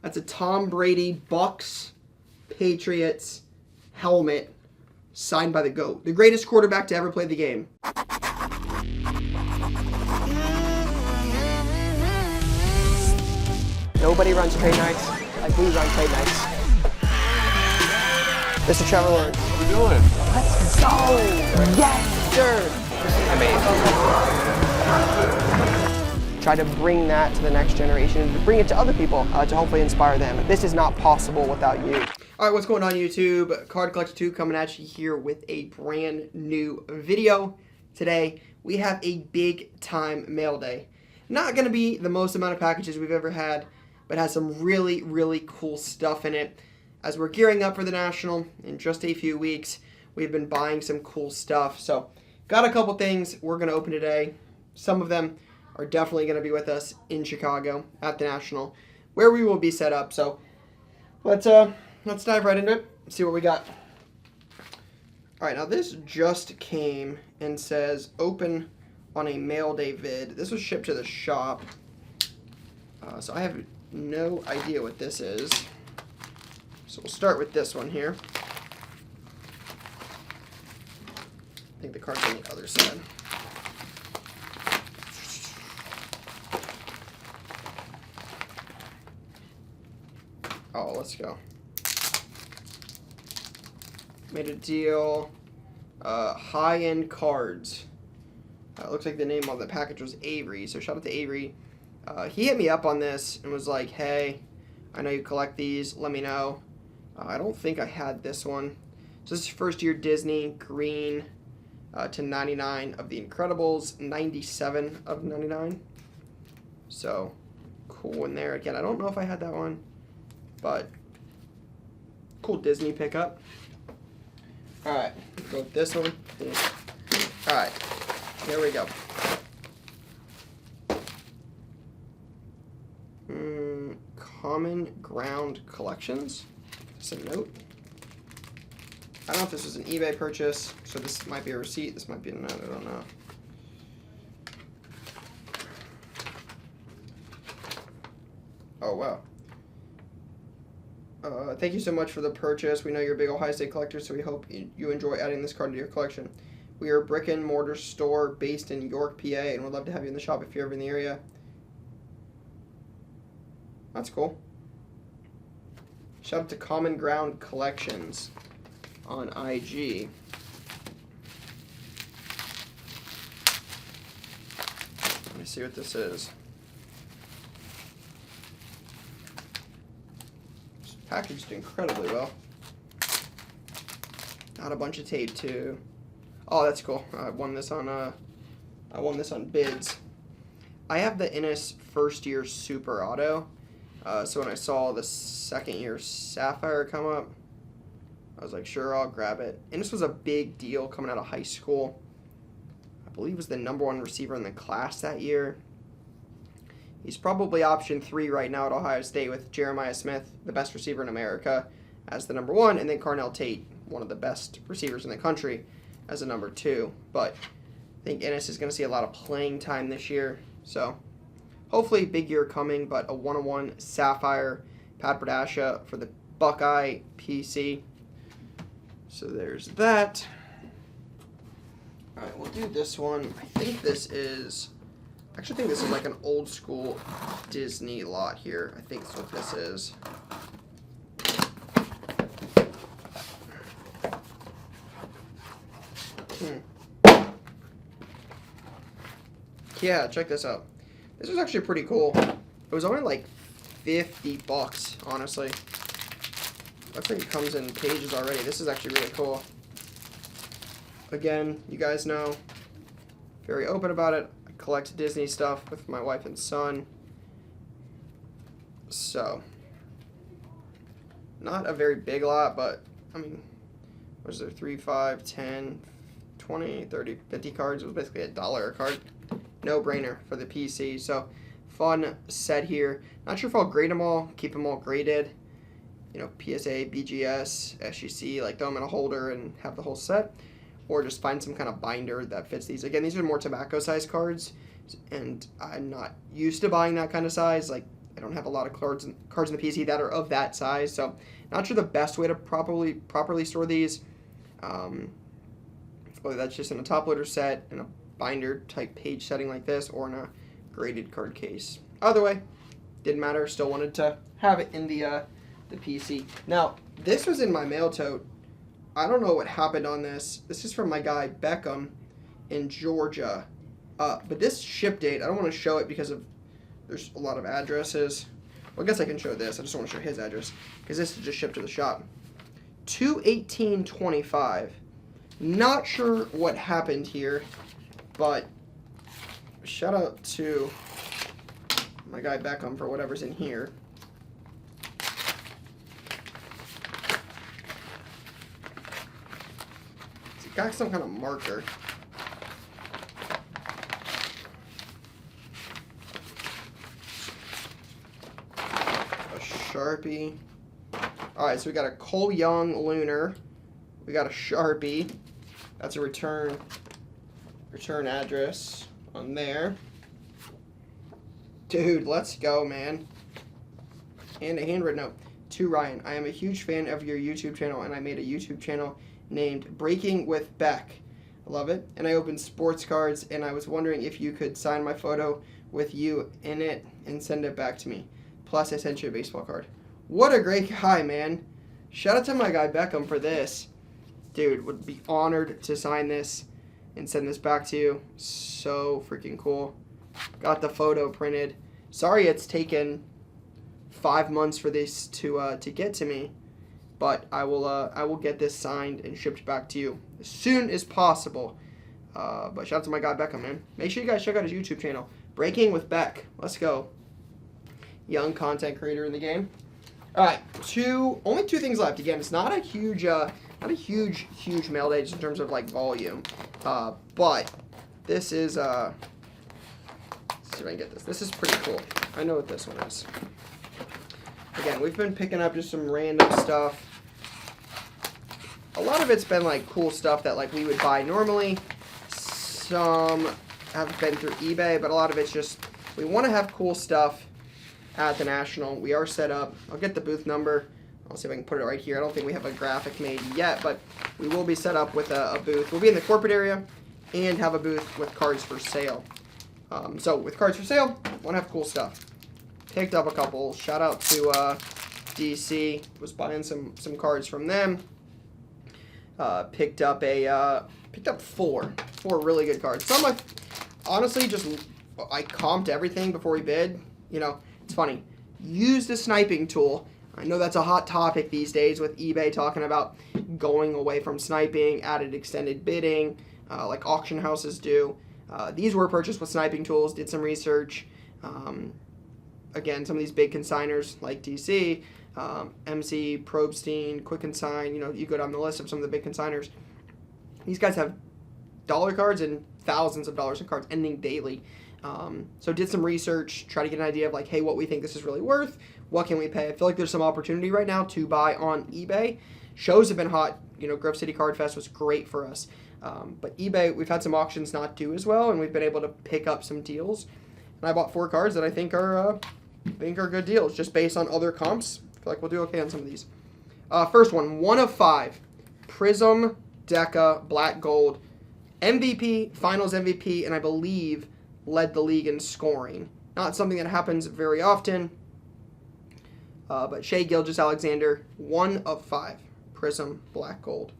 That's a Tom Brady Bucks Patriots helmet signed by the GOAT, the greatest quarterback to ever play the game. Nobody runs trade nights like we run trade nights. Mr. Trevor Lawrence. What are we doing? Let's go! Yes, sir! Amazing. Try to bring that to the next generation, to bring it to other people, to hopefully inspire them. This is not possible without you. All right, what's going on, YouTube? Card Collector 2 coming at you here with a brand new video. Today, we have a big time mail day. Not going to be the most amount of packages we've ever had, but has some really, really cool stuff in it. As we're gearing up for the National in just a few weeks, we've been buying some cool stuff. So, got a couple things we're going to open today. Some of them are definitely going to be with us in Chicago at the National, where we will be set up. So, let's dive right into it, see what we got. All right, now this just came and says open on a mail day vid. This was shipped to the shop, so I have no idea what this is. So we'll start with this one here. I think the card's on the other side. Oh, let's go. Made a deal. High-end cards. Looks like the name on the package was Avery, so shout out to Avery. He hit me up on this and was like, hey, I know you collect these, let me know. I don't think I had this one. So this is first year Disney, green to 99 of The Incredibles, 97 of 99. So, cool in there. Again, I don't know if I had that one, but cool Disney pickup. Alright, go with this one. Alright, here we go. Common Ground Collections. Just a note. I don't know if this was an eBay purchase, so this might be a receipt, this might be a note, I don't know. Oh, wow. Thank you so much for the purchase. We know you're a big Ohio State collector, so we hope you enjoy adding this card to your collection. We are a brick and mortar store based in York, PA, and would love to have you in the shop if you're ever in the area. That's cool. Shout out to Common Ground Collections on IG. Let me see what this is. It's packaged incredibly well. Got a bunch of tape too. Oh, that's cool. I won this on bids. I have the Innis first year Super Auto. So when I saw the second year Sapphire come up, I was like, sure, I'll grab it. And this was a big deal coming out of high school. I believe he was the #1 receiver in the class that year. He's probably option 3 right now at Ohio State with Jeremiah Smith, the best receiver in America, as the #1, and then Carnell Tate, one of the best receivers in the country, as a #2. But I think Innis is going to see a lot of playing time this year. So hopefully big year coming, but a 101 Sapphire Pat Bradasha for the Buckeye PC. So there's that. All right, we'll do this one. I think this is, I actually think this is like an old school Disney lot here. I think that's what this is. Yeah, check this out. This was actually pretty cool. It was only like $50, honestly. I think it comes in pages already. This is actually really cool. Again, you guys know, very open about it. I collect Disney stuff with my wife and son. So, not a very big lot, but, I mean, what is there, 3, 5, 10, 20, 30, 50 cards? It was basically $1 a card. No-brainer for the PC. So, fun set here. Not sure if I'll grade them all, keep them all graded. You know, PSA, BGS, SEC, like throw them in a holder and have the whole set. Or just find some kind of binder that fits these. Again, these are more tobacco size cards, and I'm not used to buying that kind of size. Like, I don't have a lot of cards in the PC that are of that size, so not sure the best way to properly store these. Whether that's just in a top loader set, in a binder type page setting like this, or in a graded card case. Either way, didn't matter. Still wanted to have it in the PC. Now, this was in my mail tote. I don't know what happened on this. This is from my guy Beckham in Georgia. But this ship date, I don't want to show it because there's a lot of addresses. Well, I guess I can show this. I just want to show his address because this is just shipped to the shop. 2/18/25. Not sure what happened here, but shout out to my guy Beckham for whatever's in here. It's got some kind of marker. A Sharpie. Alright, so we got a Cole Young Lunar. We got a Sharpie. That's a return address on there. Dude, let's go, man. And a handwritten note. To Ryan, I am a huge fan of your YouTube channel, and I made a YouTube channel named Breaking with Beck. I love it. And I opened sports cards, and I was wondering if you could sign my photo with you in it and send it back to me. Plus, I sent you a baseball card. What a great guy, man. Shout out to my guy Beckham for this. Dude, would be honored to sign this and send this back to you. So freaking cool. Got the photo printed. Sorry it's taken 5 months for this to get to me, but I will get this signed and shipped back to you as soon as possible. But shout out to my guy Beckham, man. Make sure you guys check out his YouTube channel, Breaking with Beck. Let's go. Young content creator in the game. All right, only two things left. Again, it's not a huge mail day just in terms of like volume, but this is let's see if I can get this. This is pretty cool. I know what this one is. Again, we've been picking up just some random stuff. A lot of it's been like cool stuff that like we would buy normally. Some have been through eBay, but a lot of it's just we want to have cool stuff at the National. We are set up. I'll get the booth number. I'll see if I can put it right here. I don't think we have a graphic made yet, but we will be set up with a booth. We'll be in the corporate area and have a booth with cards for sale. So with cards for sale, want to have cool stuff. Picked up a couple. Shout out to DC. Was buying some cards from them. Picked up four really good cards. Some I honestly I comped everything before we bid. You know, it's funny. Use the sniping tool. I know that's a hot topic these days with eBay talking about going away from sniping, added extended bidding, like auction houses do. These were purchased with sniping tools, did some research. Again, some of these big consigners like DC, MC, Probstein, Quick Consign, you know, you go down the list of some of the big consigners. These guys have dollar cards and thousands of dollars in cards ending daily. So did some research, try to get an idea of like, hey, what we think this is really worth. What can we pay? I feel like there's some opportunity right now to buy on eBay. Shows have been hot. You know, Grove City Card Fest was great for us. But eBay, we've had some auctions not do as well, and we've been able to pick up some deals. And I bought 4 cards that I think are good deals, just based on other comps. I feel like we'll do okay on some of these. First one, 1 of 5. Prism, Deca, Black Gold, MVP, Finals MVP, and I believe led the league in scoring. Not something that happens very often. But Shea Gilgeous-Alexander, 1 of 5. Prism, Black Gold.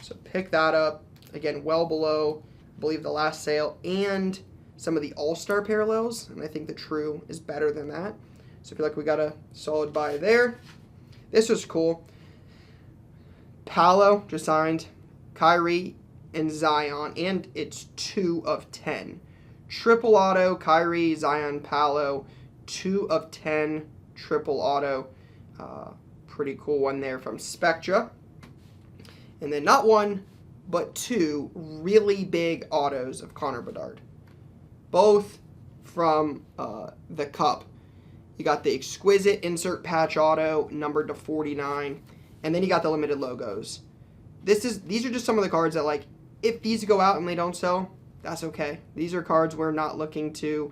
So pick that up. Again, well below, I believe, the last sale and some of the All-Star parallels. And I think the True is better than that. So I feel like we got a solid buy there. This was cool. Paolo just signed. Kyrie and Zion. And it's 2 of 10. Triple auto, Kyrie, Zion, Paolo. 2 of 10. Triple auto. Pretty cool one there from Spectra. And then not 1, but 2 really big autos of Connor Bedard. Both from the Cup. You got the exquisite insert patch auto, numbered to 49. And then you got the limited logos. These are just some of the cards that, like, if these go out and they don't sell, that's okay. These are cards we're not looking to,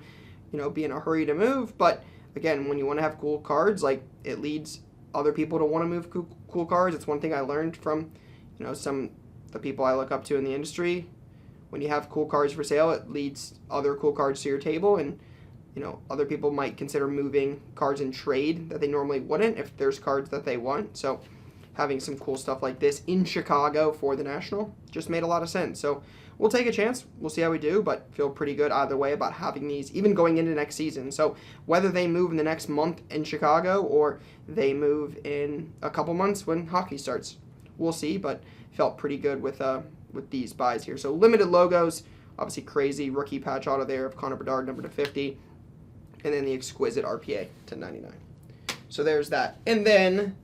you know, be in a hurry to move. But again, when you want to have cool cards, like, it leads other people to want to move cool cards. It's one thing I learned from, the people I look up to in the industry. When you have cool cards for sale, it leads other cool cards to your table, and other people might consider moving cards in trade that they normally wouldn't if there's cards that they want. So having some cool stuff like this in Chicago for the National just made a lot of sense. So we'll take a chance. We'll see how we do, but feel pretty good either way about having these, even going into next season. So whether they move in the next month in Chicago or they move in a couple months when hockey starts, we'll see, but felt pretty good with these buys here. So limited logos, obviously crazy rookie patch auto there of Connor Bedard, number /50, and then the exquisite RPA /99. So there's that. And then,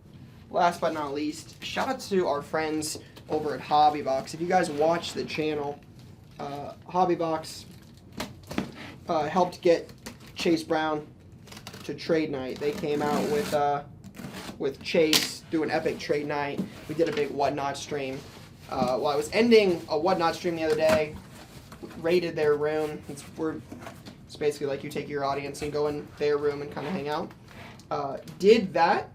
last but not least, shout out to our friends over at Hobbybox. If you guys watch the channel, Hobbybox helped get Chase Brown to trade night. They came out with Chase, do an epic trade night. We did a big whatnot stream. While I was ending a whatnot stream the other day, raided their room. It's basically like you take your audience and go in their room and kind of hang out. Did that,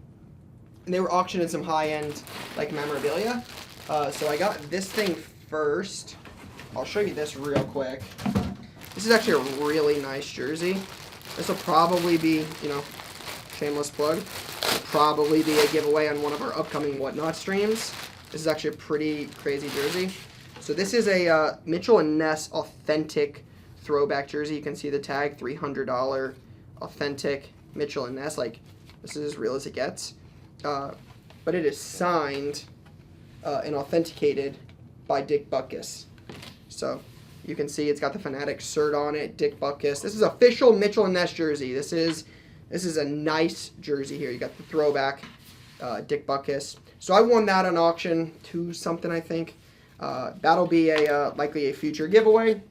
and they were auctioning some high-end like memorabilia. So I got this thing first. I'll show you this real quick. This is actually a really nice jersey. This will probably be, shameless plug, probably be a giveaway on one of our upcoming whatnot streams. This is actually a pretty crazy jersey. So this is a Mitchell & Ness authentic throwback jersey. You can see the tag, $300 authentic Mitchell & Ness. Like, this is as real as it gets. But it is signed and authenticated by Dick Butkus. So you can see it's got the Fanatic cert on it, Dick Butkus. This is official Mitchell & Ness jersey. This is a nice jersey here. You got the throwback, Dick Butkus. So I won that on auction, 2 something, I think. That'll be likely a future giveaway.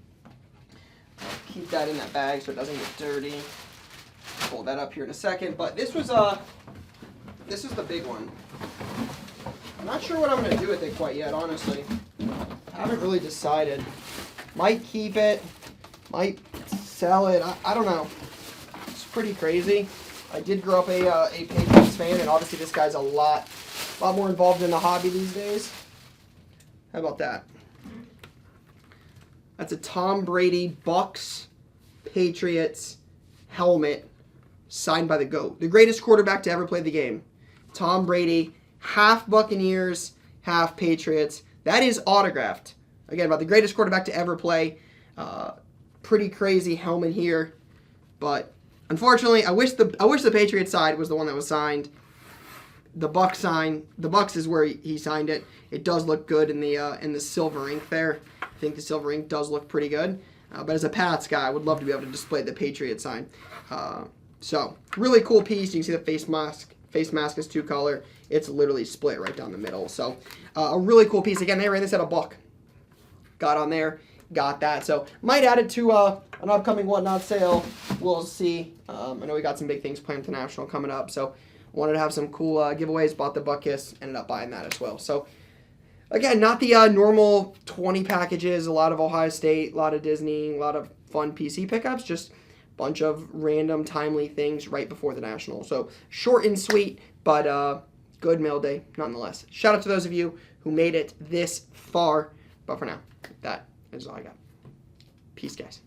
Keep that in that bag so it doesn't get dirty. Pull that up here in a second. But this is the big one. I'm not sure what I'm going to do with it quite yet, honestly. I haven't really decided. Might keep it. Might sell it. I don't know. It's pretty crazy. I did grow up a Patriots fan, and obviously this guy's a lot more involved in the hobby these days. How about that? That's a Tom Brady Bucks Patriots helmet signed by the GOAT. The greatest quarterback to ever play the game. Tom Brady, half Buccaneers, half Patriots. That is autographed. Again, about the greatest quarterback to ever play. Pretty crazy helmet here. But unfortunately, I wish the Patriots side was the one that was signed. The Bucks is where he signed it. It does look good in the silver ink there. I think the silver ink does look pretty good. But as a Pats guy, I would love to be able to display the Patriot sign. So really cool piece. You can see the face mask. Face mask is 2-color. It's literally split right down the middle. So a really cool piece. Again, they ran this at $1. Got on there, got that. So might add it to an upcoming whatnot sale. We'll see. I know we got some big things planned for the National coming up. So wanted to have some cool giveaways. Bought the Butkus. Ended up buying that as well. So again, not the normal 20 packages. A lot of Ohio State, a lot of Disney, a lot of fun PC pickups. Just a bunch of random, timely things right before the National. So short and sweet, but good mail day nonetheless. Shout out to those of you who made it this far. But for now, that is all I got. Peace, guys.